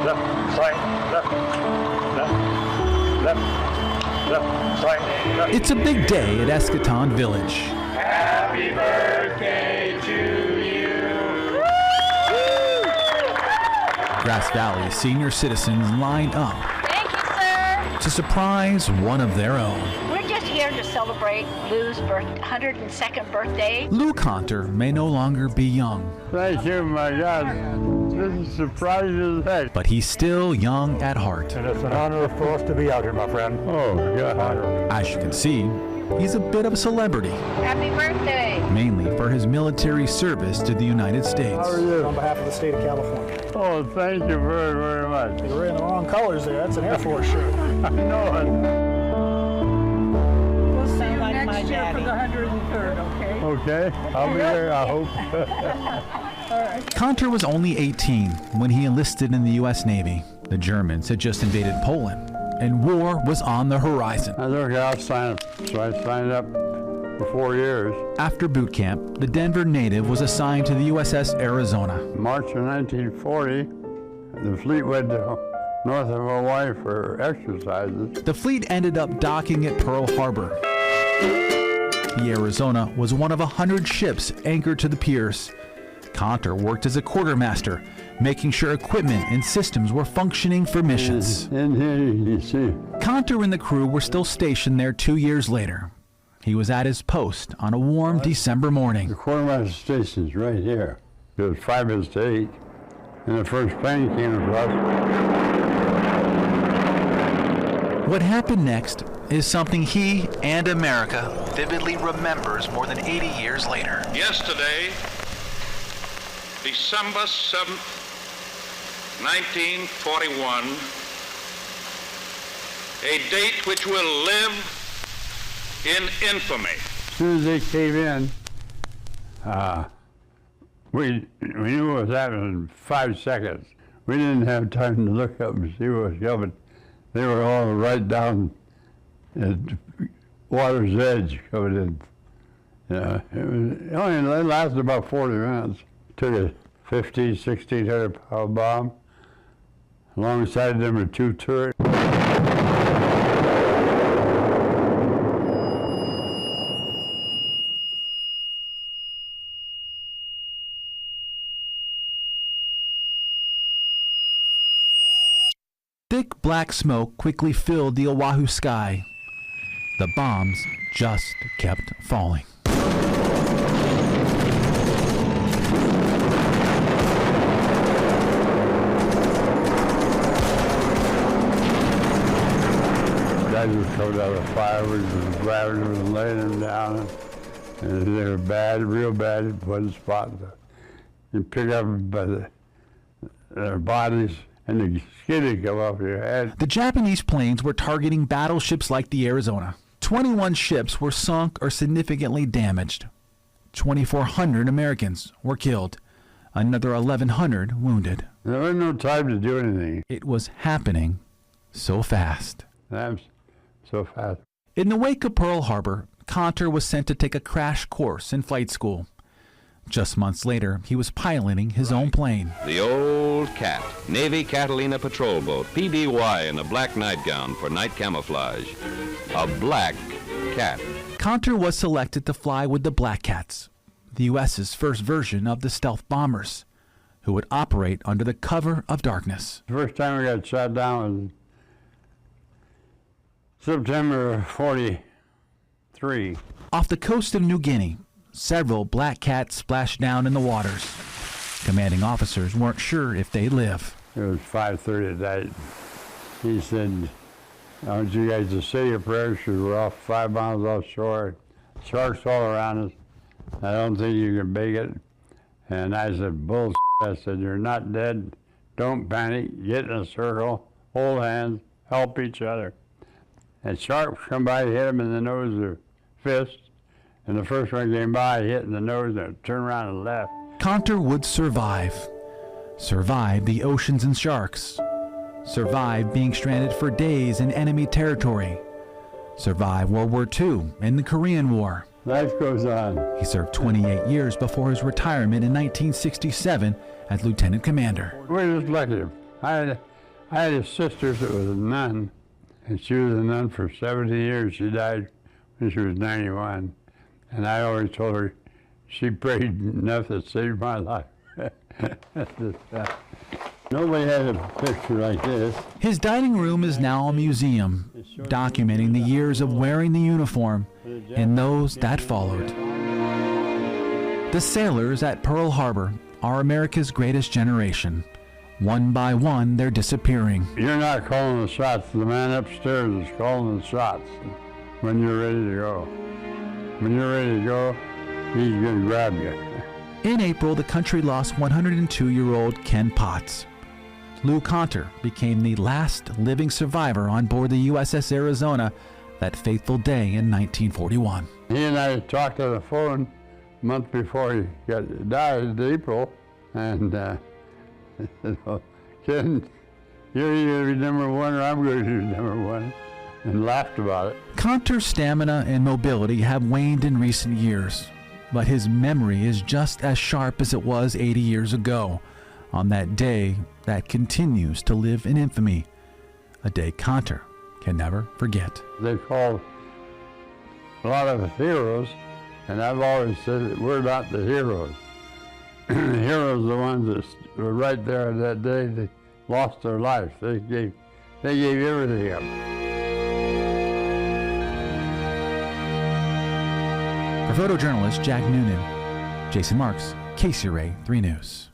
left, right, left, left, left, left, right, left. It's a big day at Eschaton Village. Happy birthday to you. Grass Valley senior citizens lined up Thank you, sir. to surprise one of their own. We're just here to celebrate Lou's 102nd birthday. Lou Conter may no longer be young, Thank you, my God. This is surprising as heck. but he's still young at heart. And it's an honor for us to be out here, my friend. Oh, God. As you can see, he's a bit of a celebrity, Happy birthday. mainly for his military service to the United States. How are you? On behalf of the state of California. Oh, thank you very, very much. You're wearing the wrong colors there. That's an Air Force shirt. I know it. We'll see you next year for the 103rd, okay? Okay, I'll be there, I hope. Conter was only 18 when he enlisted in the U.S. Navy. The Germans had just invaded Poland, and war was on the horizon. I thought, okay, I'll sign up. So I signed up for 4 years. After boot camp, the Denver native was assigned to the USS Arizona. March of 1940, the fleet went to north of Hawaii for exercises. The fleet ended up docking at Pearl Harbor. The Arizona was one of 100 ships anchored to the piers. Conter worked as a quartermaster, making sure equipment and systems were functioning for missions. In here, you see. Conter and the crew were still stationed there 2 years later. He was at his post on a warm December The morning. quartermaster station's right here. It was 5 minutes to 8, and the first plane came across. What happened next is something he and America vividly remembers more than 80 years later. Yesterday, December 7th, 1941, a date which will live in infamy. As soon as they came in, we knew what was happening in 5 seconds. We didn't have time to look up and see what was coming. They were all right down at water's edge coming in. It only lasted about 40 minutes. Took a 1,600 pound bomb. Alongside them were 2 turrets. Thick black smoke quickly filled the Oahu sky. The bombs just kept falling. Guys were coming out of the fire, we were grabbing them and laying them down. And they were bad, real bad in one spot. You pick up by their bodies, and the skin would come off your head. The Japanese planes were targeting battleships like the Arizona. 21 ships were sunk or significantly damaged. 2,400 Americans were killed. Another 1,100 wounded. There was no time to do anything. It was happening so fast. That was so fast. In the wake of Pearl Harbor, Conter was sent to take a crash course in flight school. Just months later, he was piloting his own plane. The old cat, Navy Catalina patrol boat, PBY in a black nightgown for night camouflage. A black cat. Conter was selected to fly with the Black Cats, the U.S.'s first version of the stealth bombers, who would operate under the cover of darkness. The first time we got shot down was September 43. Off the coast of New Guinea, several Black Cats splashed down in the waters. Commanding officers weren't sure if they'd live. It was 5:30 at night. He said, I want you guys to say your prayers because we're off 5 miles offshore. Sharks all around us. I don't think you can make it. And I said, bullshit. I said, you're not dead. Don't panic. Get in a circle. Hold hands. Help each other. And sharks come by, hit them in the nose with their fists. And the first one came by, hit in the nose, and turned around and left. Conter would survive. Survive the oceans and sharks. Survive being stranded for days in enemy territory. Survive World War II and the Korean War. Life goes on. He served 28 years before his retirement in 1967 as lieutenant commander. We're just lucky. I had a sister that was a nun, and she was a nun for 70 years. She died when she was 91. And I always told her she prayed enough that saved my life. Nobody had a picture like this. His dining room is now a museum, documenting the years of wearing the uniform and those that followed. The sailors at Pearl Harbor are America's greatest generation. One by one, they're disappearing. You're not calling the shots. The man upstairs is calling the shots when you're ready to go. When you're ready to go, he's going to grab you. In April, the country lost 102-year-old Ken Potts. Lou Conter became the last living survivor on board the USS Arizona that fateful day in 1941. He and I talked on the phone a month before he died in April, and Ken, you're either going to be number one or I'm going to be number one, and laughed about it. Conter's stamina and mobility have waned in recent years, but his memory is just as sharp as it was 80 years ago, on that day that continues to live in infamy, a day Conter can never forget. They call a lot of us heroes, and I've always said that we're not the heroes. The heroes are the ones that were right there on that day. They lost their life. They gave everything up. For photojournalist Jack Noonan, Jason Marks, KCRA 3 News.